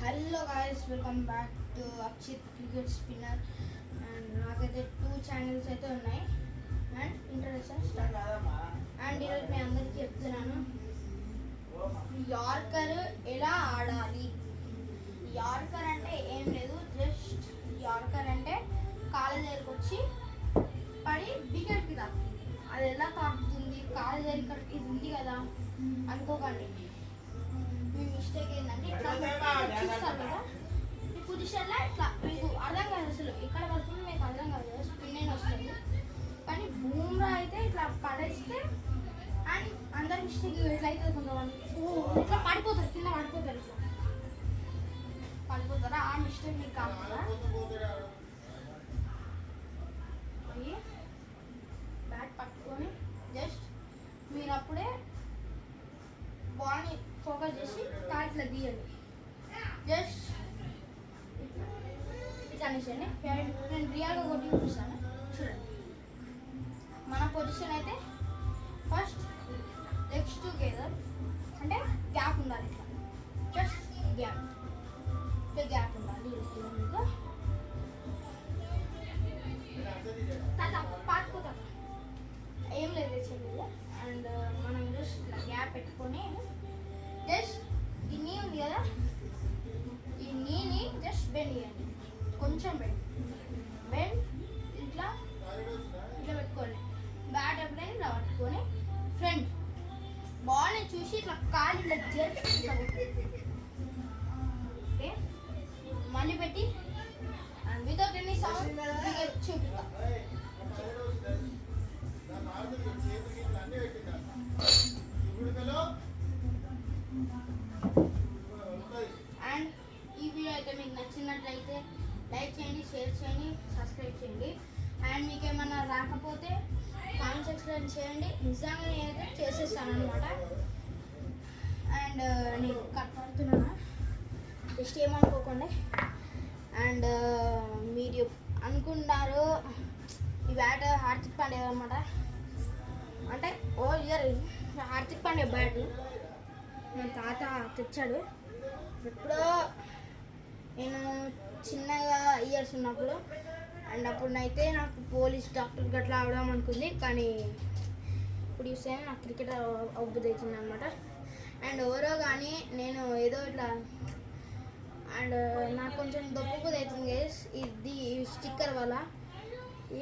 Hello guys, welcome back to Akshit cricket spinner. And నాకైతే 2 channels అయితే ఉన్నాయి. And introduction start. అండ్ ఈరోజు నేను అందరికీ చెప్తున్నాను యార్కర్ ఎలా ఆడాలి. యార్కర్ అంటే ఏం లేదు, జస్ట్ యార్కర్ అంటే కాళ్ళ దగ్గరికి వచ్చి పడి వికెట్కి తాకుతుంది. అది ఎలా తాకుతుంది, కాళ్ళ దగ్గర ఇది ఉంది కదా అనుకోకండి. మీ మిస్టేక్ ఏంటంటే ఇట్లా చూస్తారు కదా, ఈ పొజిషన్లో ఇట్లా మీకు అర్థం కాదు, అసలు ఎక్కడ పడుతుంది మీకు అర్థం కాదు కదా, స్పిన్ అయిన వస్తుంది. కానీ బూమ్రా అయితే ఇట్లా పడేస్తే అండ్ అందరి మిస్టేక్ ఎట్లా అవుతుంది, కొంతమంది ఇట్లా పడిపోతారు, కింద పడిపోతారు, ఇట్లా పడిపోతారా. ఆ మిస్టేక్ మీకు కాకుండా బ్యాట్ పట్టుకొని జస్ట్ మీరు అప్పుడే బాల్ని ఫోకస్ చేసి కార్డ్స్లో తీయండి. జస్ట్ ఇట్లా అనేసండి. నేను రియల్గా కొట్టి చూపిస్తాను, చూడండి. మన పొజిషన్ అయితే ఫస్ట్ లెగ్స్ టుగెదర్ అంటే గ్యాప్ ఉండాలి, ఇట్లా జస్ట్ గ్యాప్, ఇట్లా గ్యాప్ ఉండాలి. పాటుకోతా ఏం లేదు చెల్లి. అండ్ మనం జస్ట్ ఇట్లా గ్యాప్ పెట్టుకొని జస్ట్ ఈ నీ ఉంది కదా, ఈ నీని జస్ట్ బెండ్ చేయండి, కొంచెం బెండ్ ఇట్లా ఇట్లా పెట్టుకోండి. బ్యాట్ ఎప్పుడైనా ఇట్లా పట్టుకొని ఫ్రంట్ బాల్ని చూసి ఇట్లా కాలు ఇట్లా జరిపి ఇట్లా ఓకే, మళ్ళీ పెట్టి అండ్ వితౌట్ ఎనీ సౌండ్ చూపిస్తా. అండ్ ఈ వీడియో అయితే మీకు నచ్చినట్లయితే లైక్ చేయండి, షేర్ చేయండి, సబ్స్క్రైబ్ చేయండి. అండ్ మీకు ఏమన్నా రాకపోతే కామెంట్ సెక్షన్లో చేయండి, నిజంగా నేనైతే చేసేస్తాను అనమాట. అండ్ నేను కట్టుతున్నాను, జస్ట్ ఏమనుకోకండి. అండ్ మీరు అనుకున్నారు ఈ బ్యాట్ హార్దిక్ పాండే అనమాట, అంటే ఓ ఇయర్ హార్దిక్ పాండే బ్యాట్ మా తాత తెచ్చాడు ఎప్పుడో, నేను చిన్నగా ఇయర్స్ ఉన్నప్పుడు. అండ్ అప్పుడైతే నాకు పోలీస్ డాక్టర్ గట్లా అవడం అనుకుంది, కానీ ఇప్పుడు చూస్తే నాకు క్రికెట్ అవ్వబుద్ధి అవుతుంది అనమాట. అండ్ ఎవరో కానీ నేను ఏదో ఇట్లా అండ్ నాకు కొంచెం దొప్పబుద్ధి అవుతుంది గైస్, ఇది స్టిక్కర్ వల్ల.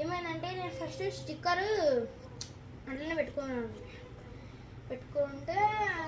ఏమైందంటే నేను ఫస్ట్ స్టిక్కర్ అట్లనే పెట్టుకుంటే